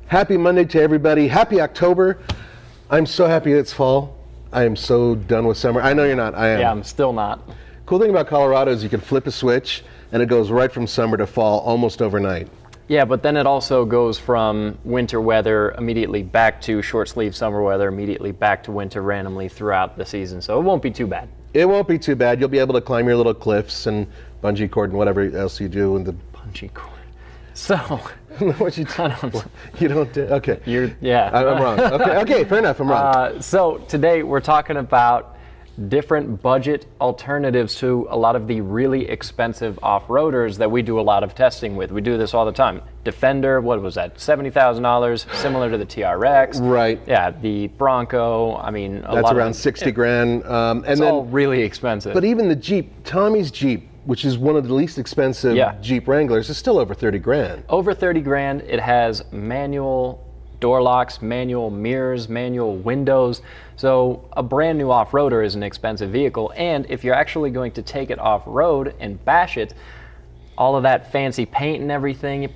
Happy Monday to everybody. Happy October. I'm so happy it's fall. I am so done with summer. I know you're not. I am. Yeah, I'm still not. Cool thing about Colorado is you can flip a switch and it goes right from summer to fall almost overnight. Yeah, but then it also goes from winter weather immediately back to short sleeve summer weather, immediately back to winter randomly throughout the season. So it won't be too bad. It won't be too bad. You'll be able to climb your little cliffs and bungee cord and whatever else you do in the Bungee cord. So what you you don't do. Okay. Yeah. I'm wrong. Okay, fair enough. I'm wrong. So today we're talking about different budget alternatives to a lot of the really expensive off-roaders that we do a lot of testing with. We do this all the time. Defender, what was that? $70,000, similar to the TRX. Right. Yeah, the Bronco. I mean, that's around 60 grand. And it's all really expensive. But even the Jeep, Tommy's Jeep, which is one of the least expensive Jeep Wranglers, is still over 30 grand. Over 30 grand. It has manual door locks, manual mirrors, manual windows. So a brand new off-roader is an expensive vehicle, and if you're actually going to take it off-road and bash it, all of that fancy paint and everything, you're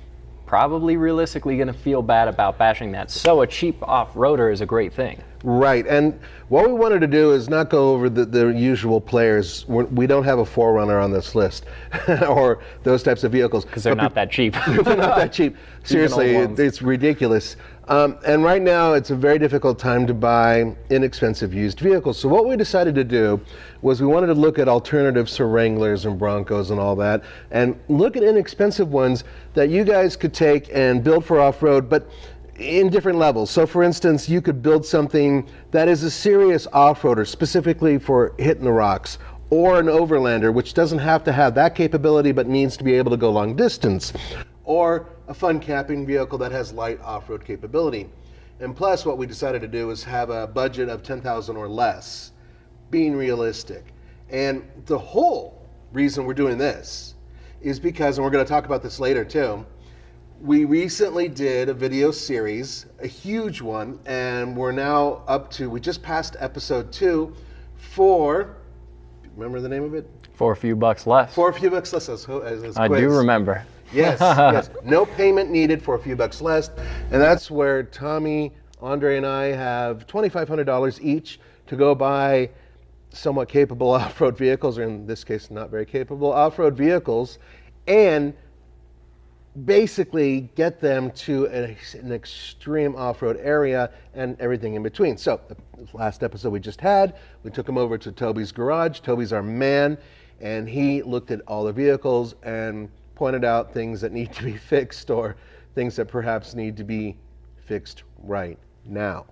probably realistically going to feel bad about bashing that. So a cheap off-roader is a great thing. Right, and what we wanted to do is not go over the usual players. We don't have a Forerunner on this list, or those types of vehicles. Because they're not that cheap. They're not that cheap. Seriously, it's ridiculous. And right now, it's a very difficult time to buy inexpensive used vehicles. So what we decided to do was we wanted to look at alternatives to Wranglers and Broncos and all that, and look at inexpensive ones that you guys could take and build for off-road, but in different levels. So for instance, you could build something that is a serious off-roader, specifically for hitting the rocks, or an overlander, which doesn't have to have that capability but needs to be able to go long distance, or a fun camping vehicle that has light off-road capability. And plus, what we decided to do is have a budget of $10,000 or less, being realistic. And the whole reason we're doing this is because, and we're going to talk about this later too, we recently did a video series, a huge one, and we're now up to, we just passed episode 2 for, remember the name of it? For a few bucks less. For a few bucks less. As I do remember. Yes, yes. No payment needed for a few bucks less. And that's where Tommy, Andre, and I have $2,500 each to go buy somewhat capable off-road vehicles, or in this case, not very capable off-road vehicles, and basically get them to an extreme off-road area and everything in between. So the last episode we just had, we took them over to Toby's garage. Toby's our man, and he looked at all the vehicles and pointed out things that need to be fixed, or things that perhaps need to be fixed right now.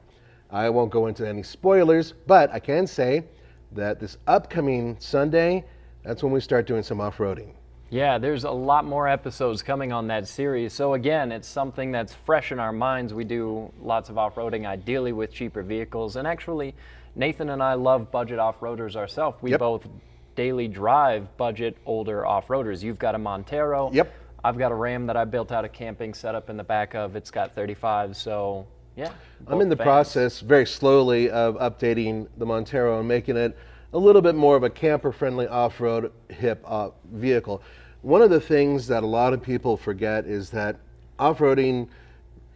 I won't go into any spoilers, but I can say that this upcoming Sunday, that's when we start doing some off-roading. Yeah, there's a lot more episodes coming on that series. So again, it's something that's fresh in our minds. We do lots of off-roading, ideally with cheaper vehicles. And actually, Nathan and I love budget off-roaders ourselves. We both daily drive budget older off-roaders. You've got a Montero. Yep. I've got a Ram that I built out a camping setup in the back of. It's got 35, so yeah. I'm in the process very slowly of updating the Montero and making it a little bit more of a camper-friendly off-road hip vehicle. One of the things that a lot of people forget is that off-roading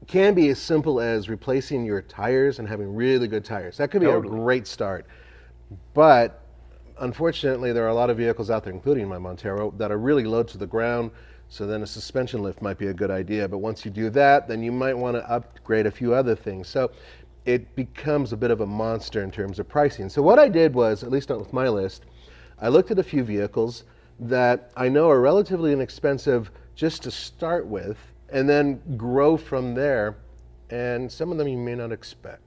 can be as simple as replacing your tires and having really good tires. That could be a great start. But unfortunately, there are a lot of vehicles out there, including my Montero, that are really low to the ground, so then a suspension lift might be a good idea. But once you do that, then you might want to upgrade a few other things. So it becomes a bit of a monster in terms of pricing. So what I did was, at least not with my list, I looked at a few vehicles that I know are relatively inexpensive just to start with, and then grow from there. And some of them you may not expect.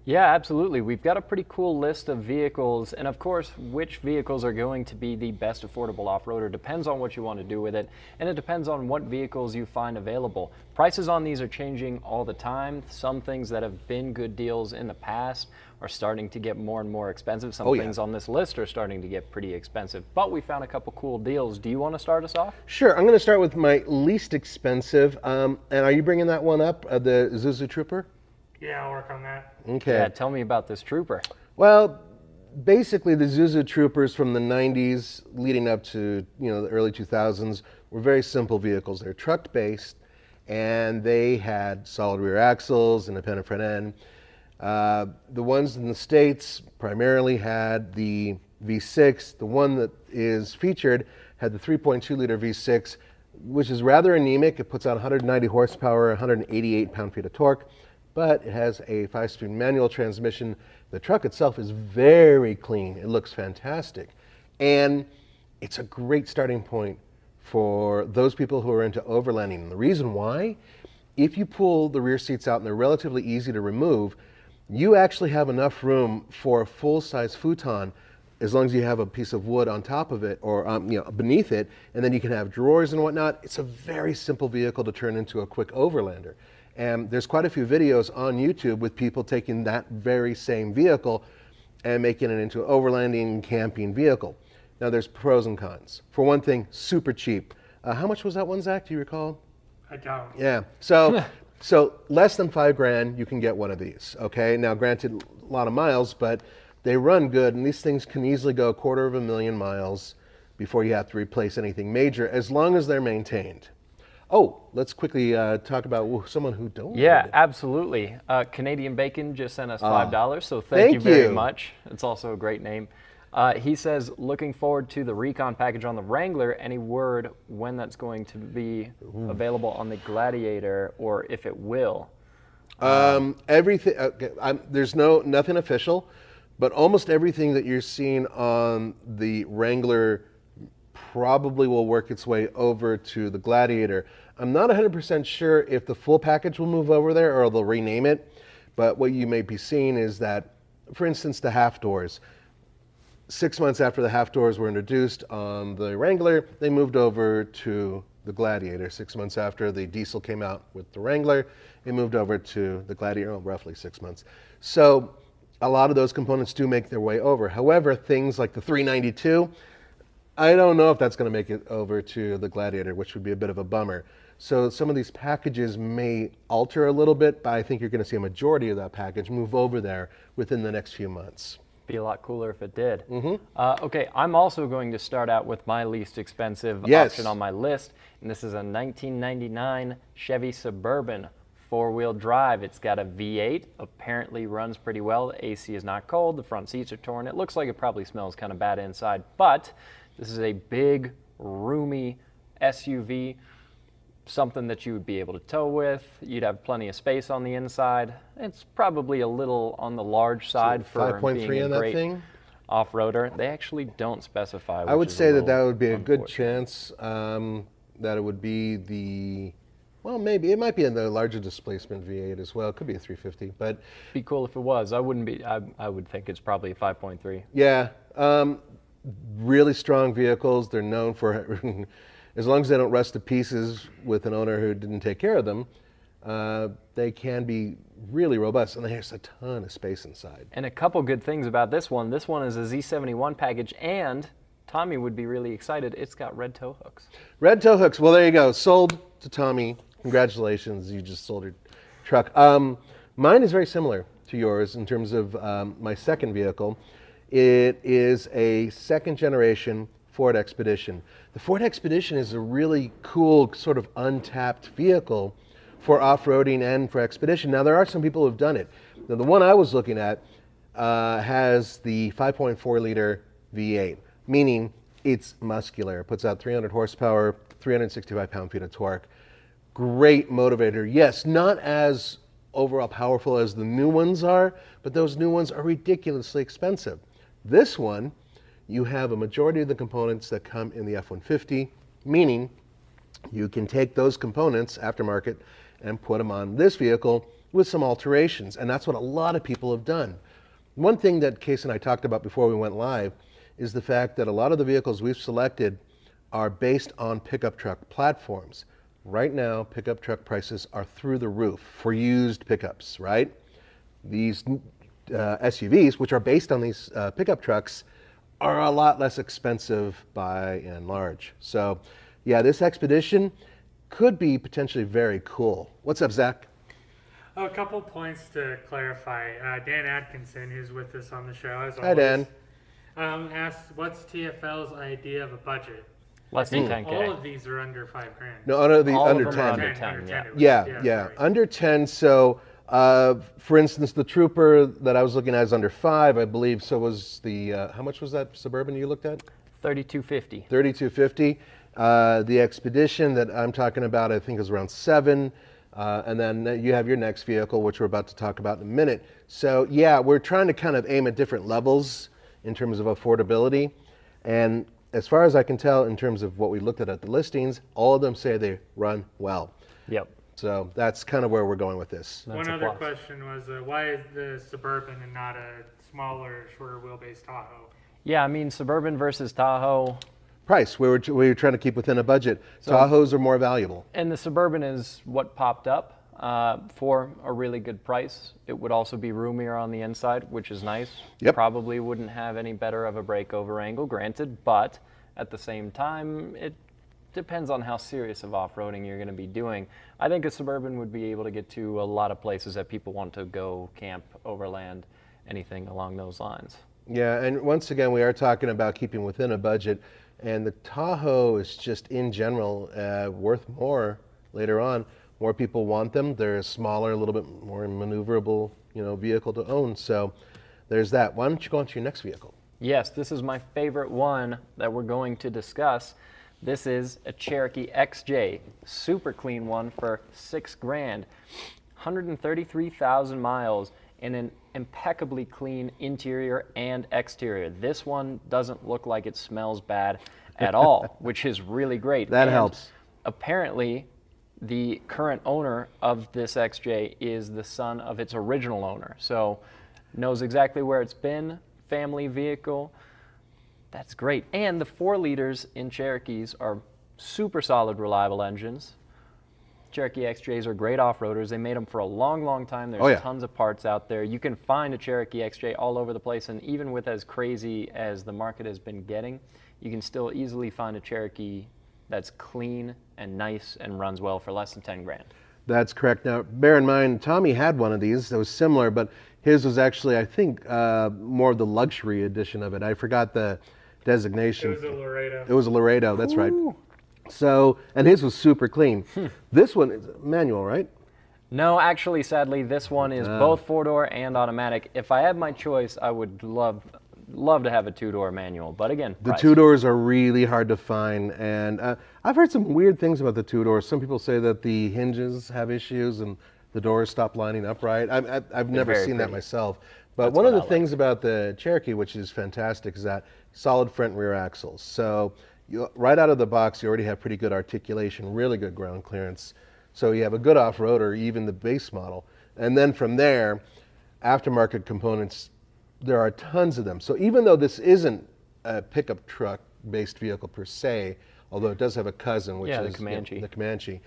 Yeah, absolutely. We've got a pretty cool list of vehicles, and of course, which vehicles are going to be the best affordable off-roader depends on what you want to do with it, and it depends on what vehicles you find available. Prices on these are changing all the time. Some things that have been good deals in the past are starting to get more and more expensive. Some things on this list are starting to get pretty expensive, but we found a couple cool deals. Do you want to start us off? Sure. I'm going to start with my least expensive, and are you bringing that one up, the Zuzu Trooper? Yeah, I'll work on that. Okay. Yeah, tell me about this Trooper. Well, basically the Zuzu Troopers from the 90s leading up to the early 2000s were very simple vehicles. They're truck based, and they had solid rear axles, independent front end. The ones in the States primarily had the V6. The one that is featured had the 3.2 liter V6, which is rather anemic. It puts out 190 horsepower, 188 pound-feet of torque, but it has a 5-speed manual transmission. The truck itself is very clean. It looks fantastic. And it's a great starting point for those people who are into overlanding. And the reason why, if you pull the rear seats out and they're relatively easy to remove, you actually have enough room for a full-size futon as long as you have a piece of wood on top of it or beneath it, and then you can have drawers and whatnot. It's a very simple vehicle to turn into a quick overlander. And there's quite a few videos on YouTube with people taking that very same vehicle and making it into an overlanding camping vehicle. Now there's pros and cons. For one thing, super cheap. How much was that one, Zach? Do you recall? I don't. Yeah. So less than $5,000, you can get one of these. Okay. Now, granted, a lot of miles, but they run good, and these things can easily go 250,000 miles before you have to replace anything major, as long as they're maintained. Oh, let's quickly talk about someone who don't. Yeah, absolutely. Canadian Bacon just sent us $5, so thank you very much. It's also a great name. He says, looking forward to the recon package on the Wrangler. Any word when that's going to be available on the Gladiator, or if it will? Everything. There's nothing official, but almost everything that you're seeing on the Wrangler probably will work its way over to the Gladiator. I'm not 100% sure if the full package will move over there or they'll rename it, but what you may be seeing is that, for instance, the half doors. 6 months after the half doors were introduced on the Wrangler, they moved over to the Gladiator. 6 months after the diesel came out with the Wrangler, it moved over to the Gladiator, roughly 6 months. So a lot of those components do make their way over. However, things like the 392, I don't know if that's going to make it over to the Gladiator, which would be a bit of a bummer. So some of these packages may alter a little bit, but I think you're going to see a majority of that package move over there within the next few months. Be a lot cooler if it did. Okay, I'm also going to start out with my least expensive option on my list, and this is a 1999 Chevy Suburban 4-wheel drive. It's got a V8, apparently runs pretty well. The AC is not cold, the front seats are torn. It looks like it probably smells kind of bad inside, but this is a big, roomy SUV, something that you would be able to tow with. You'd have plenty of space on the inside. It's probably a little on the large side for being a great off-roader. They actually don't specify. I would say that would be a good chance that it would be maybe it might be in the larger displacement V8 as well. It could be a 350, but be cool if it was. I wouldn't be. I would think it's probably a 5.3. Yeah, really strong vehicles. They're known for. As long as they don't rust to pieces with an owner who didn't take care of them, they can be really robust, and there's a ton of space inside. And a couple good things about this one. This one is a Z71 package, and Tommy would be really excited. It's got red tow hooks. Red tow hooks. Well, there you go. Sold to Tommy. Congratulations. You just sold your truck. Mine is very similar to yours in terms of my second vehicle. It is a second generation Ford Expedition. The Ford Expedition is a really cool sort of untapped vehicle for off-roading and for expedition. Now, there are some people who have done it. Now, the one I was looking at has the 5.4 liter V8, meaning it's muscular. It puts out 300 horsepower, 365 pound-feet of torque. Great motivator. Yes, not as overall powerful as the new ones are, but those new ones are ridiculously expensive. This one, you have a majority of the components that come in the F-150, meaning you can take those components, aftermarket, and put them on this vehicle with some alterations, and that's what a lot of people have done. One thing that Case and I talked about before we went live is the fact that a lot of the vehicles we've selected are based on pickup truck platforms. Right now, pickup truck prices are through the roof for used pickups, right? These SUVs, which are based on these pickup trucks, are a lot less expensive by and large. So, yeah, this Expedition could be potentially very cool. What's up, Zach? A couple points to clarify. Dan Atkinson, who's with us on the show, as always. Hi, Dan. Asked, what's TFL's idea of a budget? Less than 10K. All of these are under $5,000. No, under All under of them are 10. under 10, yeah. Yeah, under 10. So, for instance, the Trooper that I was looking at is under 5, I believe. So was the how much was that Suburban you looked at? $3,250. $3,250. The Expedition that I'm talking about, I think, is around 7. And then you have your next vehicle, which we're about to talk about in a minute. So yeah, we're trying to kind of aim at different levels in terms of affordability. And as far as I can tell, in terms of what we looked at the listings, all of them say they run well. Yep. So that's kind of where we're going with this. One other question was, why is the Suburban and not a smaller, shorter wheelbase Tahoe? Yeah, I mean, Suburban versus Tahoe. Price, we were trying to keep within a budget. So, Tahoes are more valuable. And the Suburban is what popped up for a really good price. It would also be roomier on the inside, which is nice. Yep. Probably wouldn't have any better of a breakover angle, granted, but at the same time, it depends on how serious of off-roading you're going to be doing. I think a Suburban would be able to get to a lot of places that people want to go camp, overland, anything along those lines. Yeah, and once again, we are talking about keeping within a budget. And the Tahoe is just, in general, worth more later on. More people want them. They're a smaller, a little bit more maneuverable, vehicle to own. So there's that. Why don't you go on to your next vehicle? Yes, this is my favorite one that we're going to discuss. This is a Cherokee XJ, super clean one for $6,000, 133,000 miles, and an impeccably clean interior and exterior. This one doesn't look like it smells bad at all, which is really great. That helps. Apparently, the current owner of this XJ is the son of its original owner, so knows exactly where it's been, family vehicle. That's great. And the 4 liters in Cherokees are super solid, reliable engines. Cherokee XJs are great off-roaders. They made them for a long, long time. There's tons of parts out there. You can find a Cherokee XJ all over the place, and even with as crazy as the market has been getting, you can still easily find a Cherokee that's clean and nice and runs well for less than $10,000. That's correct. Now, bear in mind, Tommy had one of these that was similar, but his was actually, I think, more of the luxury edition of it. I forgot the designation. It was a Laredo. It was a Laredo, that's right. So, and his was super clean. This one is manual, right? No, actually, sadly, this one is both 4-door and automatic. If I had my choice, I would love to have a 2-door manual, but again, the price. 2-doors are really hard to find, and I've heard some weird things about the 2-doors. Some people say that the hinges have issues and the doors stop lining up right. I've never seen that myself. But That's one of the what I things about the Cherokee, which is fantastic, is that solid front and rear axles. So right out of the box, you already have pretty good articulation, really good ground clearance. So you have a good off-roader, even the base model. And then from there, aftermarket components, there are tons of them. So even though this isn't a pickup truck-based vehicle per se, although it does have a cousin, which is the Comanche,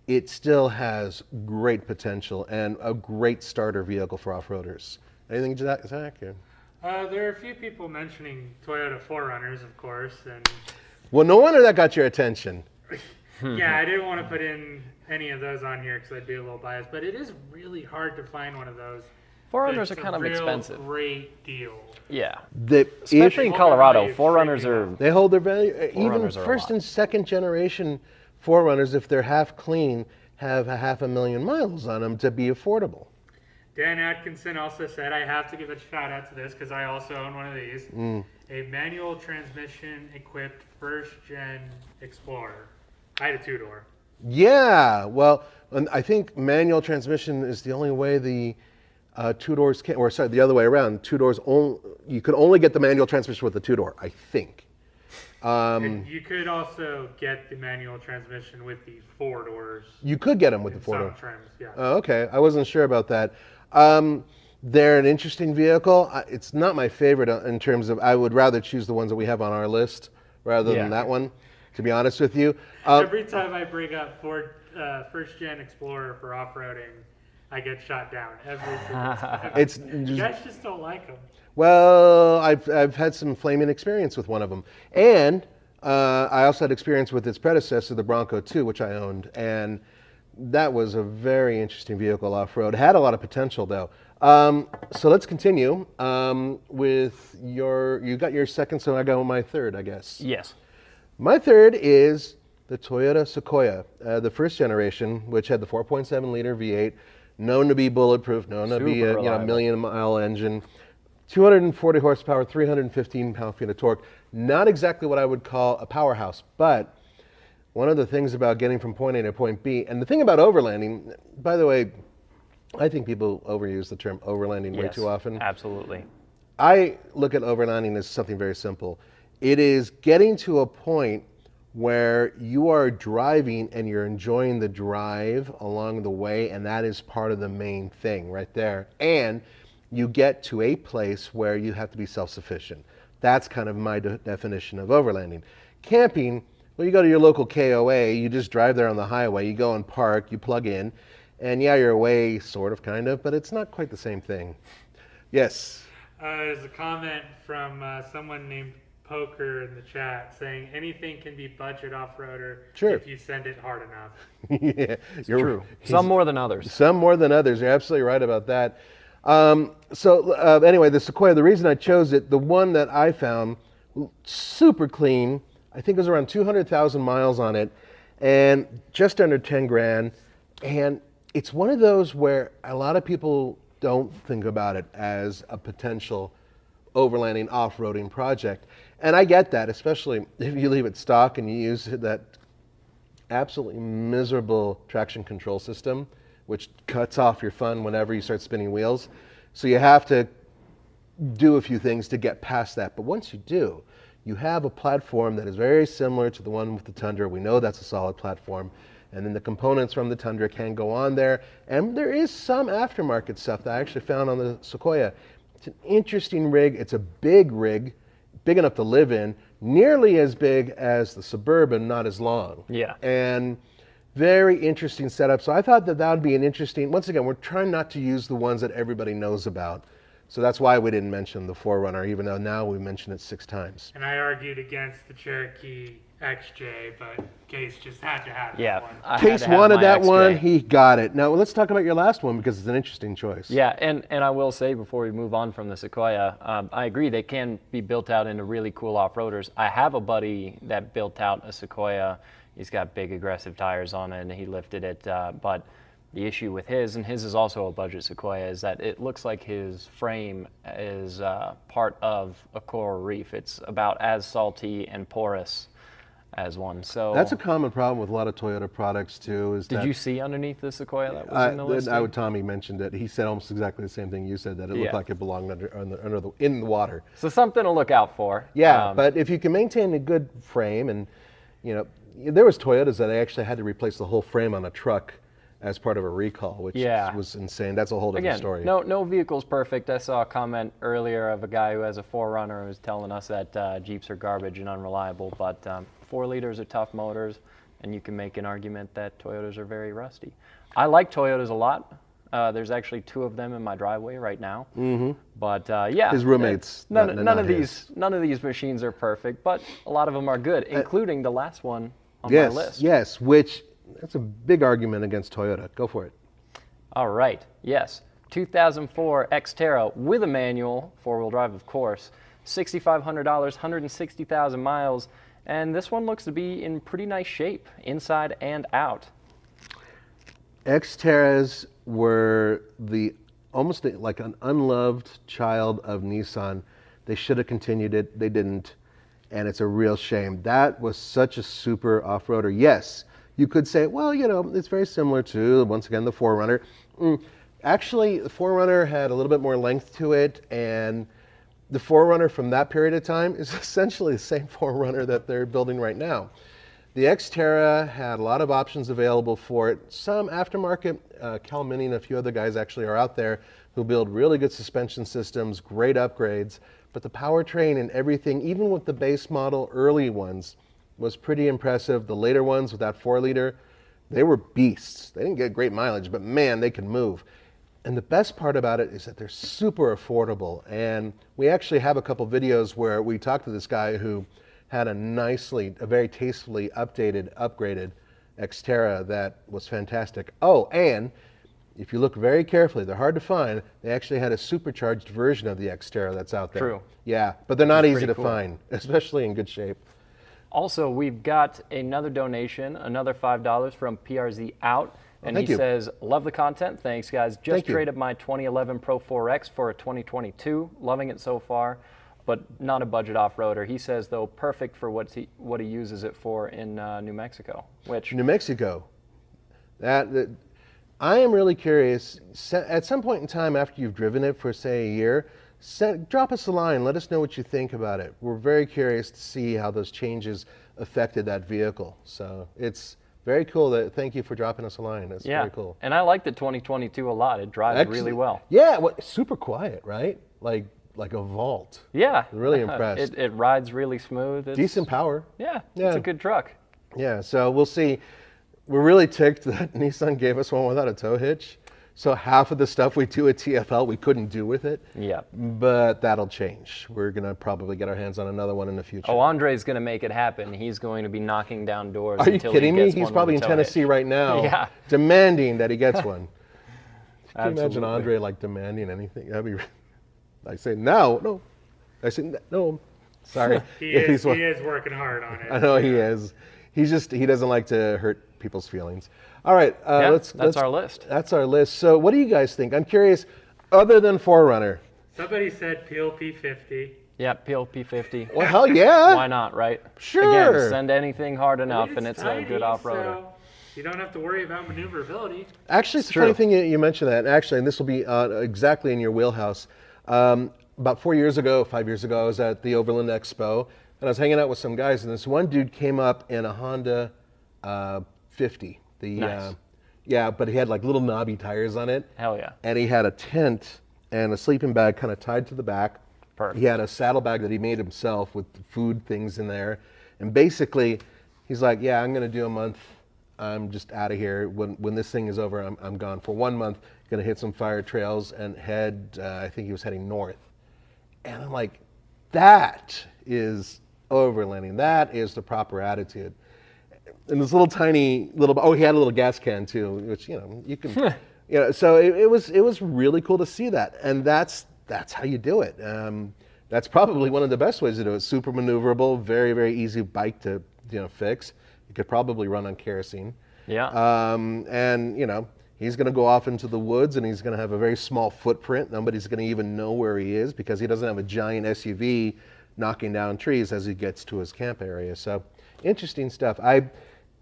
it still has great potential and a great starter vehicle for off-roaders. Anything, Zach? There are a few people mentioning Toyota 4Runners, of course, and well, no wonder that got your attention. yeah, I didn't want to put in any of those on here because I'd be a little biased, but it is really hard to find one of those. 4Runners are kind of expensive. Great deal. Yeah, especially in Colorado, 4Runners are. They hold their value. Even 4Runners first and second generation 4Runners, if they're half clean, have 500,000 miles on them to be affordable. Dan Atkinson also said, I have to give a shout out to this because I also own one of these. A manual transmission equipped first gen Explorer. I had a 2-door. Yeah, well, I think manual transmission is the only way the 2-doors can, or sorry, the other way around. 2-doors you could only get the manual transmission with the 2-door, I think. You could also get the manual transmission with the 4-doors. You could get them with the 4-door. Some trims, yeah. Oh, okay, I wasn't sure about that. They're an interesting vehicle. It's not my favorite in terms of, I would rather choose the ones that we have on our list rather than that one, to be honest with you. Every time I bring up first-gen Explorer for off-roading, I get shot down every single time. You guys just don't like them. Well, I've had some flaming experience with one of them. And I also had experience with its predecessor, the Bronco 2, which I owned. And that was a very interesting vehicle off-road. Had a lot of potential, though. So let's continue with you got your second, so I go my third, I guess. Yes. My third is the Toyota Sequoia, the first generation, which had the 4.7 liter V8, known to be bulletproof, known to be a million-mile engine, 240 horsepower, 315 pound-feet of torque. Not exactly what I would call a powerhouse, but one of the things about getting from point A to point B, and the thing about overlanding, by the way, I think people overuse the term overlanding way too often. Absolutely. I look at overlanding as something very simple. It is getting to a point where you are driving and you're enjoying the drive along the way, and that is part of the main thing right there. And you get to a place where you have to be self-sufficient. That's kind of my definition of overlanding. Camping, well, you go to your local KOA, you just drive there on the highway, you go and park, you plug in, and yeah, you're away, sort of, kind of, but it's not quite the same thing. Yes? There's a comment from someone named Poker in the chat saying anything can be budget off-roader if you send it hard enough. Yeah, you're true. Some more than others. Some more than others. You're absolutely right about that. Anyway, the Sequoia, the reason I chose it, the one that I found super clean, I think it was around 200,000 miles on it, and just under 10 grand. And it's one of those where a lot of people don't think about it as a potential overlanding off-roading project. And I get that, especially if you leave it stock and you use that absolutely miserable traction control system, which cuts off your fun whenever you start spinning wheels. So you have to do a few things to get past that. But once you do, you have a platform that is very similar to the one with the Tundra. We know that's a solid platform. And then the components from the Tundra can go on there. And there is some aftermarket stuff that I actually found on the Sequoia. It's an interesting rig. It's a big rig, big enough to live in, nearly as big as the Suburban, not as long. Yeah. And very interesting setup. So I thought that would be an interesting, once again, we're trying not to use the ones that everybody knows about. So that's why we didn't mention the 4Runner, even though now we mentioned it 6 times. And I argued against the Cherokee XJ, but Case just had to have that one. Case wanted that one, he got it. Now let's talk about your last one because it's an interesting choice. Yeah, and I will say before we move on from the Sequoia, I agree they can be built out into really cool off-roaders. I have a buddy that built out a Sequoia. He's got big aggressive tires on it and he lifted it, but the issue with his, and his is also a budget Sequoia, is that it looks like his frame is part of a coral reef. It's about as salty and porous as one. So that's a common problem with a lot of Toyota products too. Did you see underneath the Sequoia that was in the list? Tommy mentioned it. He said almost exactly the same thing you said, that it looked like it belonged in the water. So something to look out for. Yeah, but if you can maintain a good frame, and there was Toyotas that actually had to replace the whole frame on a truck as part of a recall, which was insane. That's a whole different story. No vehicle's perfect. I saw a comment earlier of a guy who has a 4Runner who was telling us that Jeeps are garbage and unreliable, but 4 liters are tough motors, and you can make an argument that Toyotas are very rusty. I like Toyotas a lot. There's actually 2 of them in my driveway right now. Mm-hmm. But his roommates. None of these machines are perfect, but a lot of them are good, including the last one on my list. Yes, which that's a big argument against Toyota. Go for it. All right. Yes. 2004 Xterra with a manual, 4-wheel drive, of course. $6,500, 160,000 miles, and this one looks to be in pretty nice shape, inside and out. Xterras were almost like an unloved child of Nissan. They should have continued it. They didn't, and it's a real shame. That was such a super off-roader. Yes, you could say, well, it's very similar to, once again, the 4Runner. Actually, the 4Runner had a little bit more length to it, and the 4Runner from that period of time is essentially the same 4Runner that they're building right now. The Xterra had a lot of options available for it. Some aftermarket, Cal Mini and a few other guys actually are out there who build really good suspension systems, great upgrades, but the powertrain and everything, even with the base model early ones, was pretty impressive. The later ones with that 4-liter, they were beasts. They didn't get great mileage, but man, they can move. And the best part about it is that they're super affordable. And we actually have a couple videos where we talked to this guy who had a very tastefully upgraded Xterra that was fantastic. Oh, and if you look very carefully, they're hard to find. They actually had a supercharged version of the Xterra that's out there. True. Yeah, but they're not easy to find, especially in good shape. Also, we've got another donation, another $5 from PRZ Out. And he says, love the content. Thanks, guys. Just traded my 2011 Pro 4X for a 2022. Loving it so far, but not a budget off-roader. He says, though, perfect for what he uses it for in New Mexico. New Mexico. I am really curious. At some point in time after you've driven it for, say, a year, drop us a line. Let us know what you think about it. We're very curious to see how those changes affected that vehicle. So it's very cool. Thank you for dropping us a line. That's very cool. And I like the 2022 a lot. It drives really well. Yeah, super quiet, right? Like a vault. Yeah. Really impressed. It rides really smooth. Decent power. Yeah, it's a good truck. Yeah, so we'll see. We're really ticked that Nissan gave us one without a tow hitch. So half of the stuff we do at TFL, we couldn't do with it. Yeah. But that'll change. We're going to probably get our hands on another one in the future. Oh, Andre's going to make it happen. He's going to be knocking down doors. Are you kidding me? He's probably in Tennessee right now, demanding that he gets one. Can you imagine Andre demanding anything? That'd be. I say no. I say no. Sorry. He is working hard on it. I know he is. He doesn't like to hurt people's feelings. All right, that's our list. That's our list. So what do you guys think? I'm curious, other than 4Runner. Somebody said Peel P50. Yeah, Peel P50. Well, hell yeah. Why not, right? Sure. Again, send anything hard enough and it's a good off-roader. So you don't have to worry about maneuverability. Actually, it's a funny thing you mentioned that. Actually, and this will be exactly in your wheelhouse. About 5 years ago, I was at the Overland Expo, and I was hanging out with some guys, and this one dude came up in a Honda 50. Nice. But he had little knobby tires on it. Hell yeah. And he had a tent and a sleeping bag kind of tied to the back. Perfect. He had a saddlebag that he made himself with food things in there. And basically, he's like, yeah, I'm going to do a month. I'm just out of here. When this thing is over, I'm gone for 1 month. Going to hit some fire trails and head, I think he was heading north. And I'm like, that is overlanding. That is the proper attitude. And this he had a little gas can too, which, you can, so it was really cool to see that. And that's how you do it. That's probably one of the best ways to do it. Super maneuverable, very, very easy bike to, fix. You could probably run on kerosene. Yeah. And, he's going to go off into the woods and he's going to have a very small footprint. Nobody's going to even know where he is because he doesn't have a giant SUV knocking down trees as he gets to his camp area. So interesting stuff. I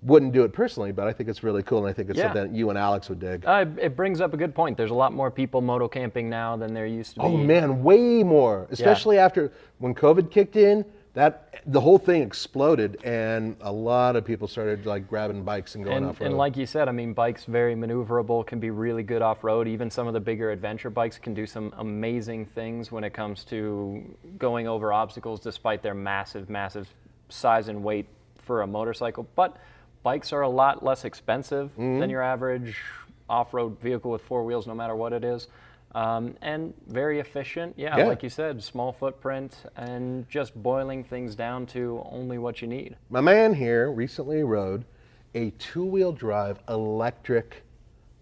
wouldn't do it personally, but I think it's really cool, and I think it's something that you and Alex would dig. It brings up a good point. There's a lot more people moto camping now than there used to be. Oh man, way more. Especially after when COVID kicked in, the whole thing exploded, and a lot of people started grabbing bikes and going off-road. And like you said, bikes very maneuverable, can be really good off-road. Even some of the bigger adventure bikes can do some amazing things when it comes to going over obstacles, despite their massive, massive size and weight for a motorcycle. But bikes are a lot less expensive than your average off-road vehicle with 4 wheels, no matter what it is. And very efficient. Yeah, like you said, small footprint and just boiling things down to only what you need. My man here recently rode a 2-wheel drive electric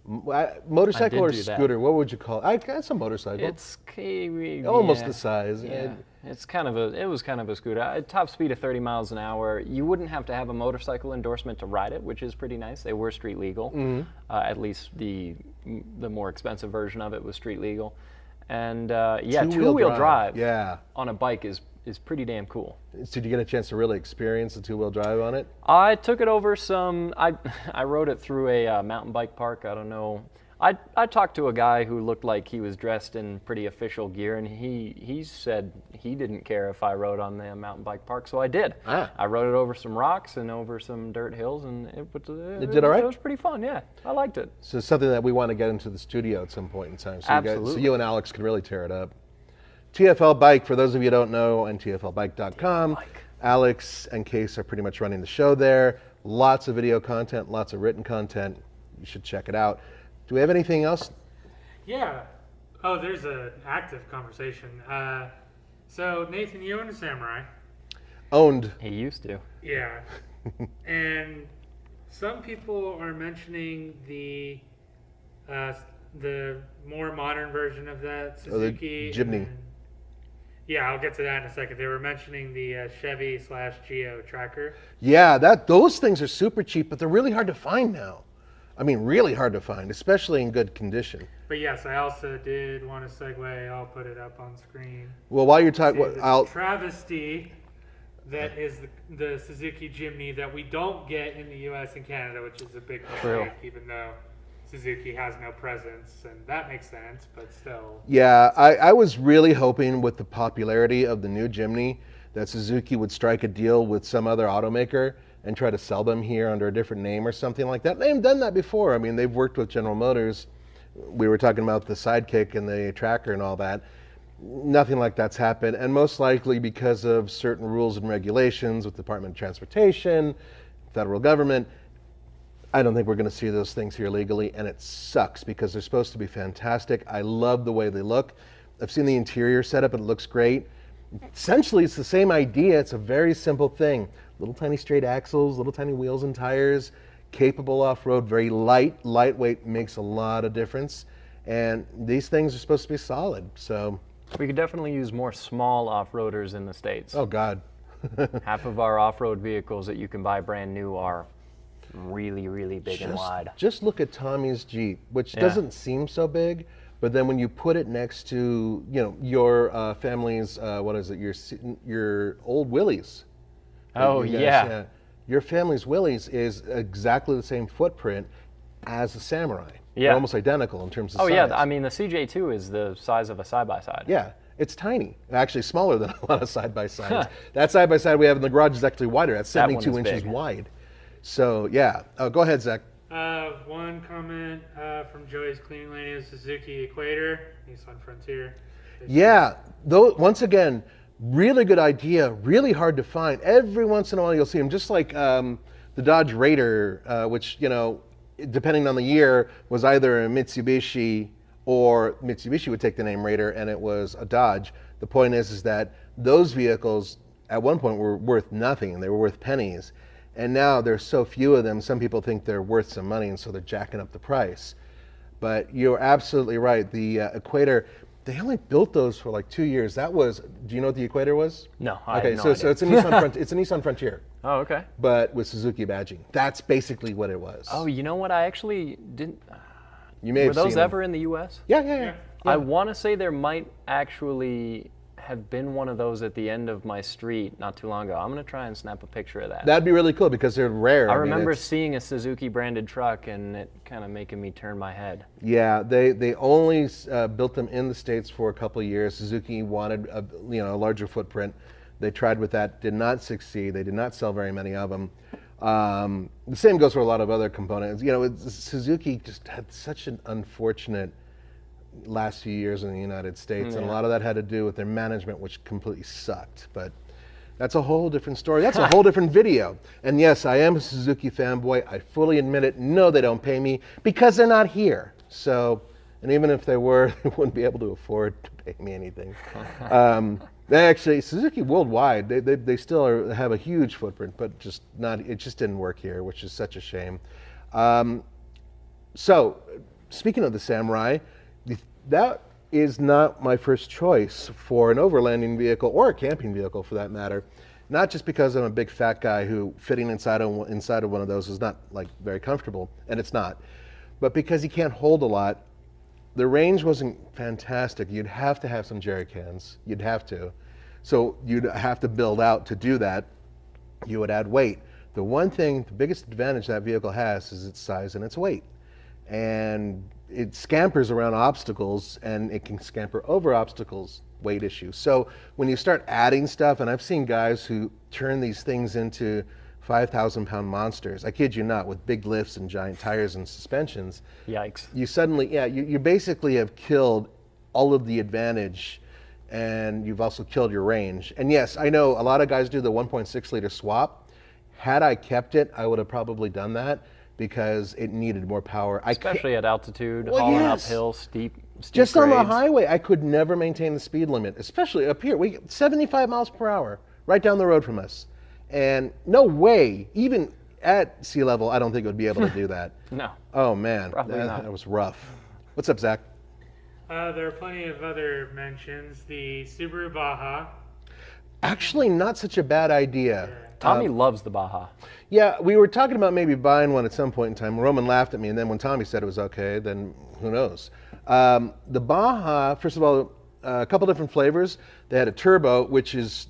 motorcycle or scooter. That. What would you call it? It's a motorcycle. It's almost the size. Yeah. It was kind of a scooter. At top speed of 30 miles an hour. You wouldn't have to have a motorcycle endorsement to ride it, which is pretty nice. They were street legal. At least the more expensive version of it was street legal. And two-wheel drive on a bike is pretty damn cool. So did you get a chance to really experience the 2-wheel drive on it? I took it over I rode it through a mountain bike park. I don't know. I talked to a guy who looked like he was dressed in pretty official gear, and he said he didn't care if I rode on the mountain bike park, so I did. I rode it over some rocks and over some dirt hills, and it did all right? It was pretty fun, yeah. I liked it. So it's something that we want to get into the studio at some point in time. So Absolutely. So you and Alex can really tear it up. TFL Bike, for those of you who don't know, and TFLbike.com. Alex and Case are pretty much running the show there. Lots of video content, lots of written content. You should check it out. Do we have anything else? Yeah. Oh, there's an active conversation. So, Nathan, you own a Samurai. Owned. He used to. Yeah. And some people are mentioning the more modern version of that, Suzuki. The Jimny. Yeah, I'll get to that in a second. They were mentioning the Chevy/Geo tracker. Yeah, those things are super cheap, but they're really hard to find now. I mean, really hard to find, especially in good condition. But yes, I also did want to segue. I'll put it up on screen. Well, while you're talking, travesty that is the Suzuki Jimny that we don't get in the U.S. and Canada, which is a big mistake, even though Suzuki has no presence, and that makes sense, but still. Yeah, I was really hoping with the popularity of the new Jimny that Suzuki would strike a deal with some other automaker and try to sell them here under a different name or something like that. They've done that before. I mean, they've worked with General Motors. We were talking about the Sidekick and the Tracker and all that. Nothing like that's happened, and most likely because of certain rules and regulations with the Department of Transportation, federal government. I don't think we're going to see those things here legally, and it sucks because they're supposed to be fantastic. I love the way they look. I've seen the interior setup, and it looks great. Essentially, it's the same idea. It's a very simple thing. Little tiny straight axles, little tiny wheels and tires, capable off-road, very lightweight, makes a lot of difference. And these things are supposed to be solid, so. We could definitely use more small off-roaders in the States. Oh, God. Half of our off-road vehicles that you can buy brand new are really, really big and wide. Just look at Tommy's Jeep, which doesn't seem so big, but then when you put it next to, your family's, your old Willys. Oh, yeah. Your family's Willys is exactly the same footprint as the Samurai. Yeah. They're almost identical in terms of size. Oh, yeah. I mean, the CJ2 is the size of a side-by-side. Yeah. It's tiny. Actually, smaller than a lot of side-by-sides. That side-by-side we have in the garage is actually wider. That's 72 inches wide. So, yeah. Oh, go ahead, Zach. One comment from Joey's Cleaning Lady is Suzuki Equator, Nissan Frontier. Yeah. Once again, really good idea. Really hard to find. Every once in a while you'll see them. Just like the Dodge Raider, which, depending on the year, was either a Mitsubishi or Mitsubishi would take the name Raider and it was a Dodge. The point is that those vehicles at one point were worth nothing. They were worth pennies. And now there's so few of them, some people think they're worth some money, and so they're jacking up the price. But you're absolutely right. The Equator, they only built those for like 2 years. That was, do you know what the Equator was? No, I have no idea. So it's a Nissan Frontier. Oh, okay. But with Suzuki badging. That's basically what it was. Oh, you know what? I actually didn't. You may have seen Were those ever in the U.S.? Yeah. I want to say there might actually have been one of those at the end of my street not too long ago. I'm going to try and snap a picture of that. That'd be really cool because they're rare. I remember seeing a Suzuki branded truck and it kind of making me turn my head. Yeah, they only built them in the States for a couple of years. Suzuki wanted a larger footprint. They tried with that, did not succeed. They did not sell very many of them. The same goes for a lot of other components. Suzuki just had such an unfortunate last few years in the United States, and a lot of that had to do with their management, which completely sucked. But that's a whole different story. That's a whole different video. And yes, I am a Suzuki fanboy. I fully admit it. No, they don't pay me because they're not here. So, and even if they were, they wouldn't be able to afford to pay me anything. They actually, Suzuki worldwide, they still have a huge footprint, but just not. It just didn't work here, which is such a shame. So, speaking of the Samurai, that is not my first choice for an overlanding vehicle or a camping vehicle for that matter. Not just because I'm a big fat guy who fitting inside of one of those is not like very comfortable, and it's not, but because you can't hold a lot. The range wasn't fantastic. You'd have to have some jerry cans. You'd have to. So you'd have to build out to do that. You would add weight. The biggest advantage that vehicle has is its size and its weight. And it scampers around obstacles, and it can scamper over obstacles, weight issue. So when you start adding stuff, and I've seen guys who turn these things into 5,000-pound monsters. I kid you not, with big lifts and giant tires and suspensions. Yikes. You suddenly, you basically have killed all of the advantage, and you've also killed your range. And yes, I know a lot of guys do the 1.6 liter swap. Had I kept it, I would have probably done that because it needed more power. Especially at altitude, hauling uphill, steep just grades. On the highway, I could never maintain the speed limit, especially up here. We get 75 miles per hour right down the road from us. And no way, even at sea level, I don't think it would be able to do that. No. Oh, man. Probably not. That was rough. What's up, Zach? There are plenty of other mentions. The Subaru Baja. Actually, not such a bad idea. Tommy loves the Baja. Yeah, we were talking about maybe buying one at some point in time. Roman laughed at me, and then when Tommy said it was okay, then who knows? The Baja, first of all, a couple different flavors. They had a turbo,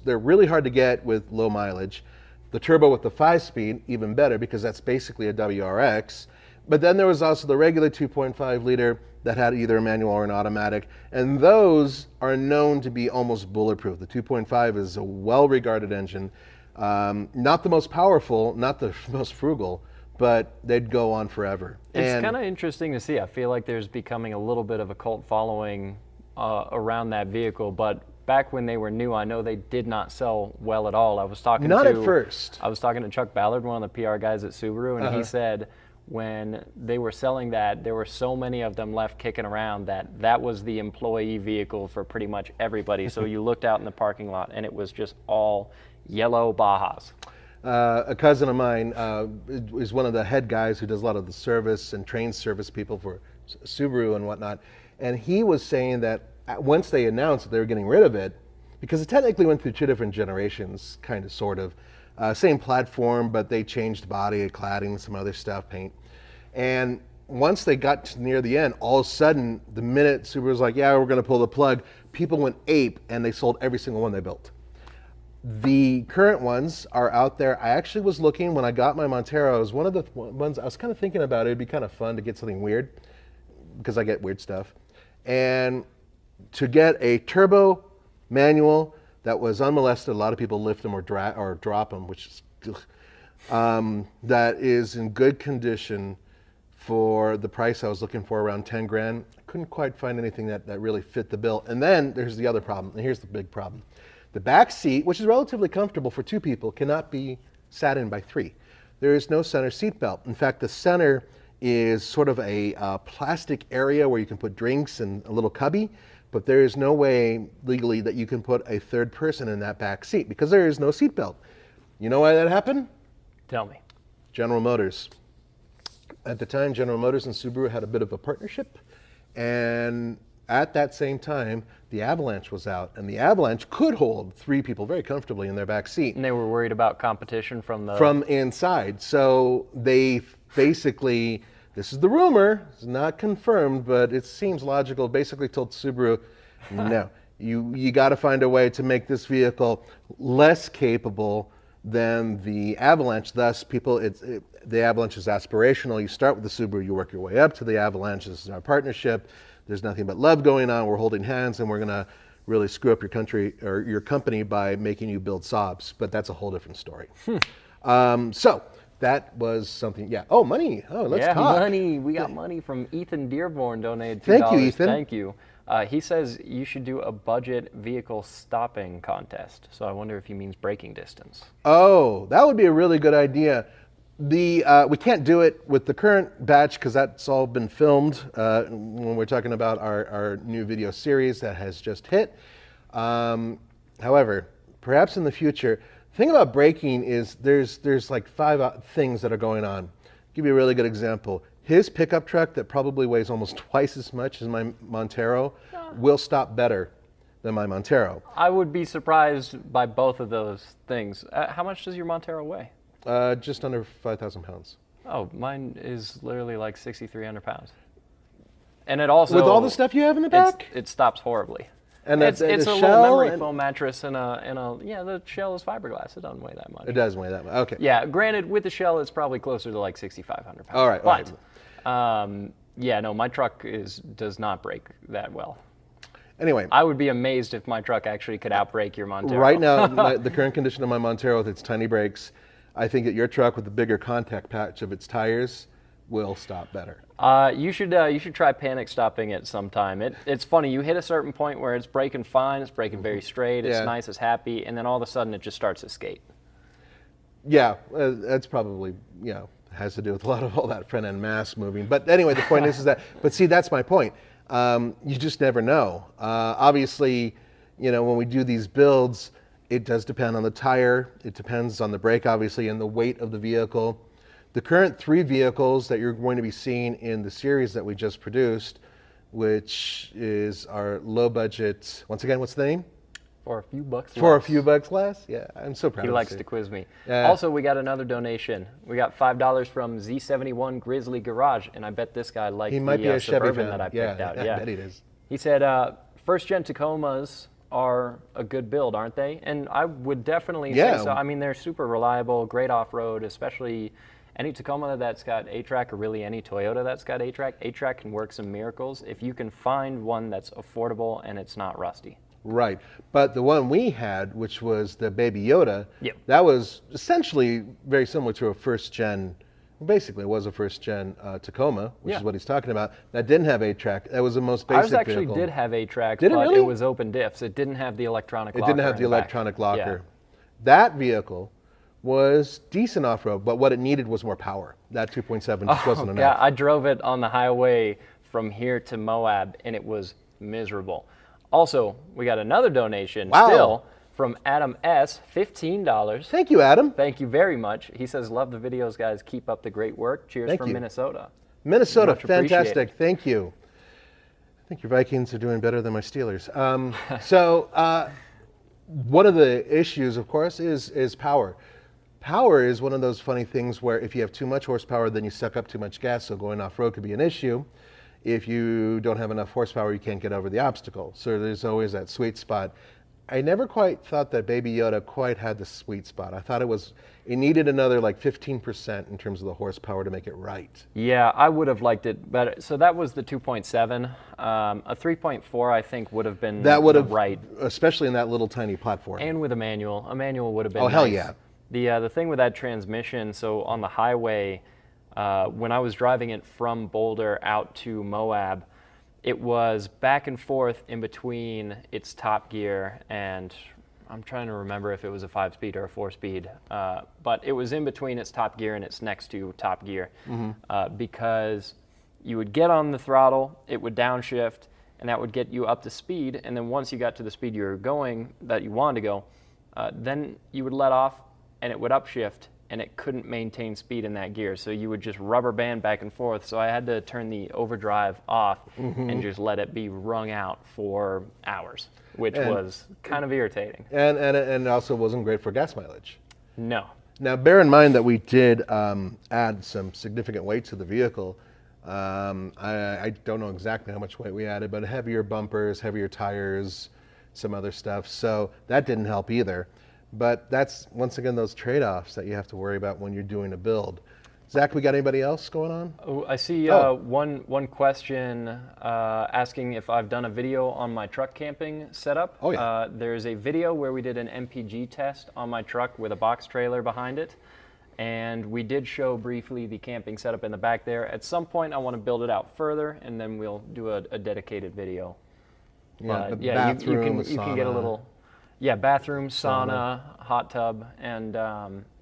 they're really hard to get with low mileage. The turbo with the 5-speed, even better because that's basically a WRX. But then there was also the regular 2.5 liter that had either a manual or an automatic, and those are known to be almost bulletproof. The 2.5 is a well-regarded engine, not the most powerful, not the most frugal, but they'd go on forever. It's kind of interesting to see. I feel like there's becoming a little bit of a cult following around that vehicle, but back when they were new, I know they did not sell well at all. At first. I was talking to Chuck Ballard, one of the PR guys at Subaru, and he said when they were selling that, there were so many of them left kicking around that was the employee vehicle for pretty much everybody. So you looked out in the parking lot, and it was just all yellow Bajas. A cousin of mine is one of the head guys who does a lot of the service and trains service people for Subaru and whatnot. And he was saying that once they announced that they were getting rid of it, because it technically went through 2 different generations, kind of, sort of. Same platform, but they changed body, cladding, some other stuff, paint. And once they got near the end, all of a sudden, the minute Subaru was like, yeah, we're going to pull the plug, people went ape, and they sold every single one they built. The current ones are out there. I actually was looking when I got my Montero. It was one of the ones I was kind of thinking about. It'd be kind of fun to get something weird because I get weird stuff. And to get a turbo manual that was unmolested, a lot of people lift them or drop them, which is that is in good condition for the price I was looking for, around 10 grand. I couldn't quite find anything that really fit the bill. And then there's the other problem, and here's the big problem. The back seat, which is relatively comfortable for 2 people, cannot be sat in by 3. There is no center seat belt. In fact, the center is sort of a plastic area where you can put drinks and a little cubby, but there is no way legally that you can put a 3rd person in that back seat because there is no seat belt. You know why that happened? Tell me. General Motors. At the time, General Motors and Subaru had a bit of a partnership, and at that same time, the Avalanche was out, and the Avalanche could hold 3 people very comfortably in their back seat. And they were worried about competition from inside. So they basically, this is the rumor, it's not confirmed, but it seems logical, basically told Subaru, no, you got to find a way to make this vehicle less capable than the Avalanche. Thus, the Avalanche is aspirational. You start with the Subaru, you work your way up to the Avalanche. This is our partnership. There's nothing but love going on. We're holding hands, and we're going to really screw up your country or your company by making you build Saabs. But that's a whole different story. So that was something. Yeah. Oh, money. Oh, let's talk. Yeah, money. We got money from Ethan Dearborn. Donated $2. Thank you, Ethan. Thank you. He says you should do a budget vehicle stopping contest. So I wonder if he means braking distance. Oh, that would be a really good idea. We can't do it with the current batch because that's all been filmed when we're talking about our new video series that has just hit. However, perhaps in the future, the thing about braking is there's like 5 things that are going on. I'll give you a really good example. His pickup truck that probably weighs almost twice as much as my Montero will stop better than my Montero. I would be surprised by both of those things. How much does your Montero weigh? Just under 5,000 pounds. Oh, mine is literally like 6,300 pounds. And it also... With all the stuff you have in the back? It stops horribly. And it's a little memory foam mattress and yeah, the shell is fiberglass. It doesn't weigh that much. It doesn't weigh that much. Okay. Yeah, granted, with the shell, it's probably closer to like 6,500 pounds. All right. But, yeah, no, my truck does not brake that well. Anyway. I would be amazed if my truck actually could outbrake your Montero. Right now, the current condition of my Montero with its tiny brakes, I think that your truck with the bigger contact patch of its tires will stop better. You should try panic stopping it sometime. It's funny. You hit a certain point where it's braking fine. It's braking very straight. It's nice. It's happy. And then all of a sudden it just starts to skate. Yeah, that's probably, has to do with a lot of all that front end mass moving. But anyway, the point is that, but see, that's my point. You just never know. Obviously, when we do these builds, it does depend on the tire. It depends on the brake, obviously, and the weight of the vehicle. The current 3 vehicles that you're going to be seeing in the series that we just produced which is our low budget. Once again, what's the name? For a few bucks less. For a few bucks less? Yeah, I'm so proud of you. He likes to quiz me. Also, we got another donation. We got $5 from Z71 Grizzly Garage, and I bet this guy liked the Suburban that I picked out. Yeah, I bet he does. He said, first-gen Tacomas are a good build, aren't they? And I would definitely say so. I mean, they're super reliable, great off-road, especially any Tacoma that's got A-Track, or really any Toyota that's got A-Track. A-Track can work some miracles if you can find one that's affordable and it's not rusty. Right, but the one we had, which was the Baby Yoda, that was essentially very similar to a first-gen, basically it was a first-gen Tacoma, which is what he's talking about, that didn't have A-Track. That was the most basic vehicle. Ours actually did have A-Track, but it was open diffs. It didn't have the electronic locker. It didn't have the electronic locker. That vehicle was decent off-road, but what it needed was more power. That 2.7 just wasn't enough. Yeah, I drove it on the highway from here to Moab, and it was miserable. Also, we got another donation still from Adam S., $15. Thank you, Adam. Thank you very much. He says, love the videos, guys. Keep up the great work. Cheers from Minnesota. Minnesota, fantastic. Thank you. I think your Vikings are doing better than my Steelers. One of the issues, of course, is power. Power is one of those funny things where if you have too much horsepower, then you suck up too much gas, so going off-road could be an issue. If you don't have enough horsepower, you can't get over the obstacle. So there's always that sweet spot. I never quite thought that Baby Yoda quite had the sweet spot. I thought it needed another like 15% in terms of the horsepower to make it right. Yeah, I would have liked it better. So that was the 2.7. A 3.4, I think, would have been right. Especially in that little tiny platform. And with a manual. A manual would have been nice. Hell yeah. The thing with that transmission, so on the highway, when I was driving it from Boulder out to Moab, it was back and forth in between its top gear and I'm trying to remember if it was a 5-speed or a 4-speed, but it was in between its top gear and its next to top gear because you would get on the throttle, it would downshift, and that would get you up to speed. And then once you got to the speed you were going, that you wanted to go, then you would let off and it would upshift. And it couldn't maintain speed in that gear. So you would just rubber band back and forth. So I had to turn the overdrive off and just let it be wrung out for hours, which was kind of irritating. And it also wasn't great for gas mileage. No. Now bear in mind that we did add some significant weight to the vehicle. I don't know exactly how much weight we added, but heavier bumpers, heavier tires, some other stuff. So that didn't help either. But that's, once again, those trade-offs that you have to worry about when you're doing a build. Zach, we got anybody else going on? Oh, I see one question asking if I've done a video on my truck camping setup. Oh, yeah. There's a video where we did an MPG test on my truck with a box trailer behind it. And we did show briefly the camping setup in the back there. At some point, I want to build it out further, and then we'll do a dedicated video. Yeah, the bathroom, you can get a little... Yeah, bathroom, sauna, hot tub, and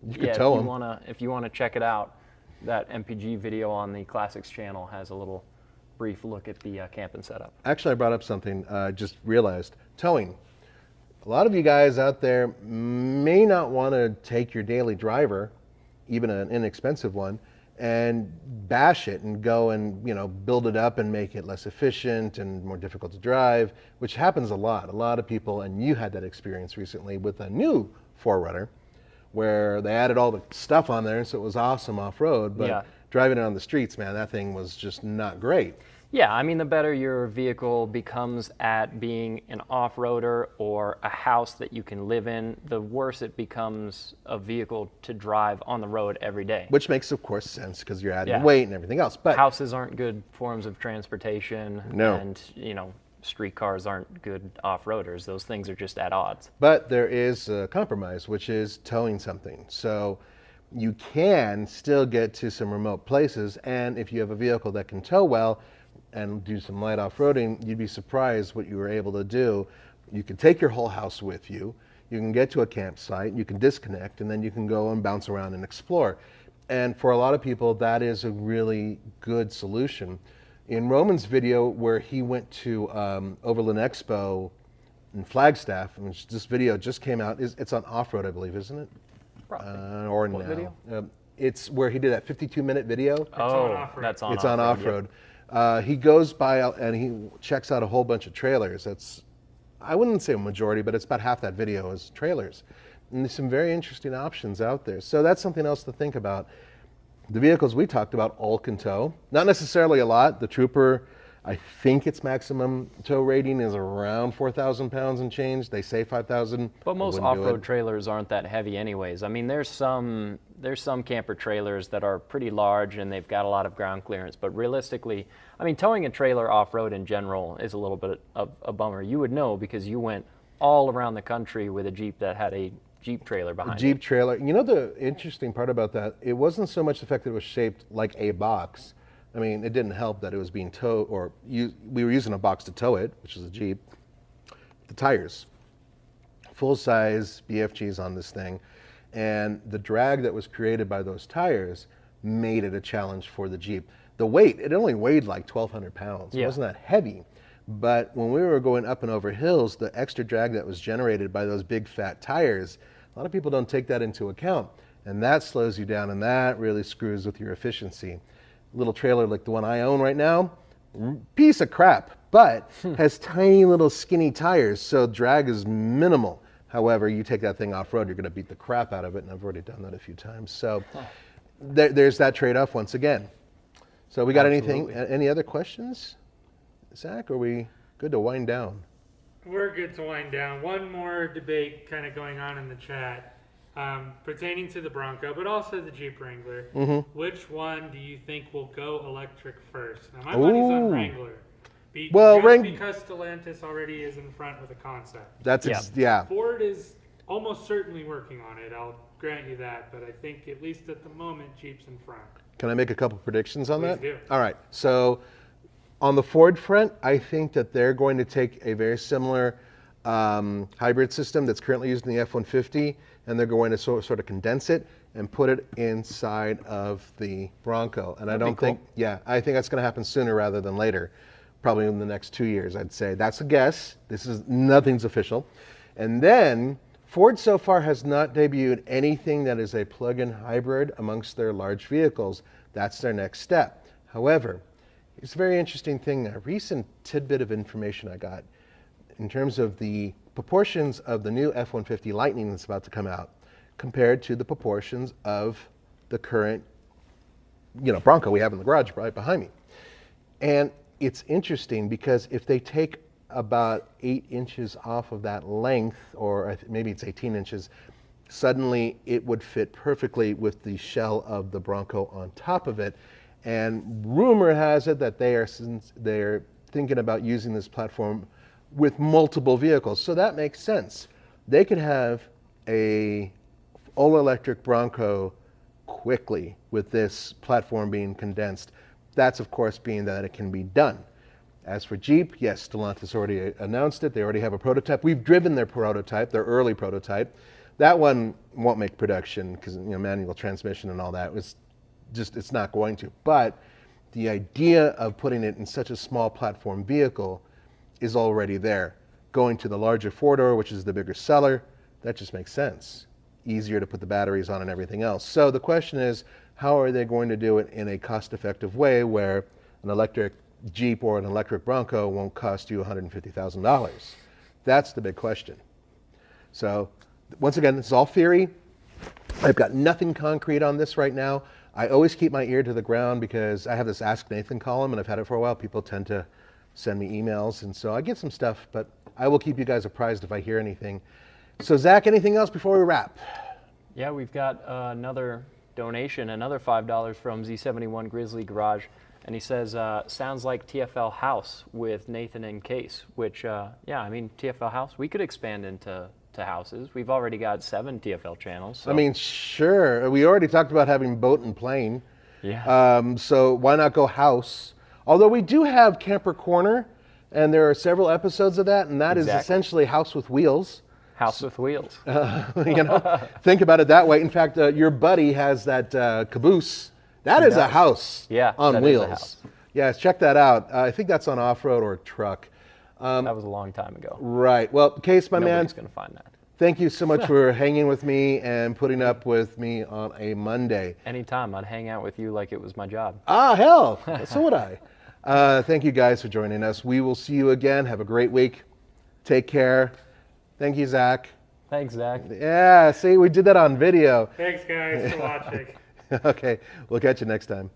if you want to check it out, that MPG video on the Classics channel has a little brief look at the camping setup. Actually, I brought up something I just realized. Towing. A lot of you guys out there may not want to take your daily driver, even an inexpensive one, and bash it and go and build it up and make it less efficient and more difficult to drive, which happens a lot. A lot of people, and you had that experience recently with a new 4Runner where they added all the stuff on there, and so it was awesome off-road, but driving it on the streets, man, that thing was just not great. Yeah, I mean, the better your vehicle becomes at being an off-roader or a house that you can live in, the worse it becomes a vehicle to drive on the road every day. Which makes, of course, sense because you're adding weight and everything else. But houses aren't good forms of transportation. No. And, street cars aren't good off-roaders. Those things are just at odds. But there is a compromise, which is towing something. So you can still get to some remote places, and if you have a vehicle that can tow well, and do some light off-roading, you'd be surprised what you were able to do. You can take your whole house with you, you can get to a campsite, you can disconnect, and then you can go and bounce around and explore. And for a lot of people, that is a really good solution. In Roman's video where he went to Overland Expo in Flagstaff, which this video just came out, it's on off-road, I believe, isn't it? Probably. What video? It's where he did that 52-minute video. Oh, that's on It's on off-road. He goes by and he checks out a whole bunch of trailers. I wouldn't say a majority, but it's about half that video is trailers. And there's some very interesting options out there. So that's something else to think about. The vehicles we talked about all can tow. Not necessarily a lot. The Trooper, I think its maximum tow rating is around 4,000 pounds and change. They say 5,000. But most off-road trailers aren't that heavy anyways. I mean, there's some camper trailers that are pretty large and they've got a lot of ground clearance. But realistically, I mean, towing a trailer off-road in general is a little bit of a bummer. You would know because you went all around the country with a Jeep that had a Jeep trailer behind it. Jeep trailer. You know the interesting part about that? It wasn't so much the fact that it was shaped like a box. I mean, it didn't help that it was being towed, or we were using a box to tow it, which is a Jeep. The tires, full-size BFGs on this thing, and the drag that was created by those tires made it a challenge for the Jeep. The weight, it only weighed like 1,200 pounds. Yeah. It wasn't that heavy, but when we were going up and over hills, the extra drag that was generated by those big fat tires, a lot of people don't take that into account, and that slows you down, and that really screws with your efficiency. Little trailer like the one I own right now, piece of crap, but has tiny little skinny tires, so drag is minimal. However, you take that thing off-road, you're going to beat the crap out of it, and I've already done that a few times. So there's that trade-off once again. So we got any other questions, Zach? Are we good to wind down? We're good to wind down. One more debate kind of going on in the chat. Pertaining to the Bronco, but also the Jeep Wrangler. Mm-hmm. Which one do you think will go electric first? Now, my money's on Wrangler. Because Stellantis already is in front with a concept. Ford is almost certainly working on it. I'll grant you that, but I think at least at the moment, Jeep's in front. Can I make a couple predictions on that? Please do. All right. So on the Ford front, I think that they're going to take a very similar hybrid system that's currently used in the F-150, and they're going to sort of condense it and put it inside of the Bronco. And I think that's going to happen sooner rather than later, probably in the next 2 years, I'd say. That's a guess. Nothing's official. And then Ford so far has not debuted anything that is a plug-in hybrid amongst their large vehicles. That's their next step. However, it's a very interesting thing. A recent tidbit of information I got in terms of the proportions of the new F-150 Lightning that's about to come out compared to the proportions of the current, Bronco we have in the garage right behind me. And it's interesting because if they take about 8 inches off of that length, or maybe it's 18 inches, suddenly it would fit perfectly with the shell of the Bronco on top of it. And rumor has it that they're thinking about using this platform with multiple vehicles. So that makes sense. They could have a all-electric Bronco quickly with this platform being condensed. That's, of course, being that it can be done. As for Jeep, yes, Stellantis already announced it. They already have a prototype. We've driven their prototype, their early prototype. That one won't make production because manual transmission and all that. It's not going to. But the idea of putting it in such a small platform vehicle is already there. Going to the larger four-door, which is the bigger seller, that just makes sense. Easier to put the batteries on and everything else. So the question is, how are they going to do it in a cost-effective way where an electric Jeep or an electric Bronco won't cost you $150,000? That's the big question. So once again, this is all theory. I've got nothing concrete on this right now. I always keep my ear to the ground because I have this Ask Nathan column, and I've had it for a while. People tend to send me emails, and so I get some stuff, but I will keep you guys apprised if I hear anything. So Zach, anything else before we wrap? Yeah, we've got another donation, another $5 from Z71 Grizzly Garage, and he says, sounds like TFL House with Nathan and Case, which, TFL House, we could expand into houses. We've already got 7 TFL channels. So. Sure. We already talked about having boat and plane. Yeah. So why not go house? Although we do have Camper Corner, and there are several episodes of that, and that is essentially House with Wheels. House with Wheels. Think about it that way. In fact, your buddy has that caboose. That is a house on wheels. Is a house. Yes, check that out. I think that's on off-road or truck. That was a long time ago. Right. Well, Case, my man. Nobody's going to find that. Thank you so much for hanging with me and putting up with me on a Monday. Anytime. I'd hang out with you like it was my job. Ah, hell. So would I. Thank you guys for joining us. We will see you again. Have a great week. Take care. Thank you, Zach. Thanks, Zach. Yeah, see, we did that on video. Thanks, guys, for watching. Okay, we'll catch you next time.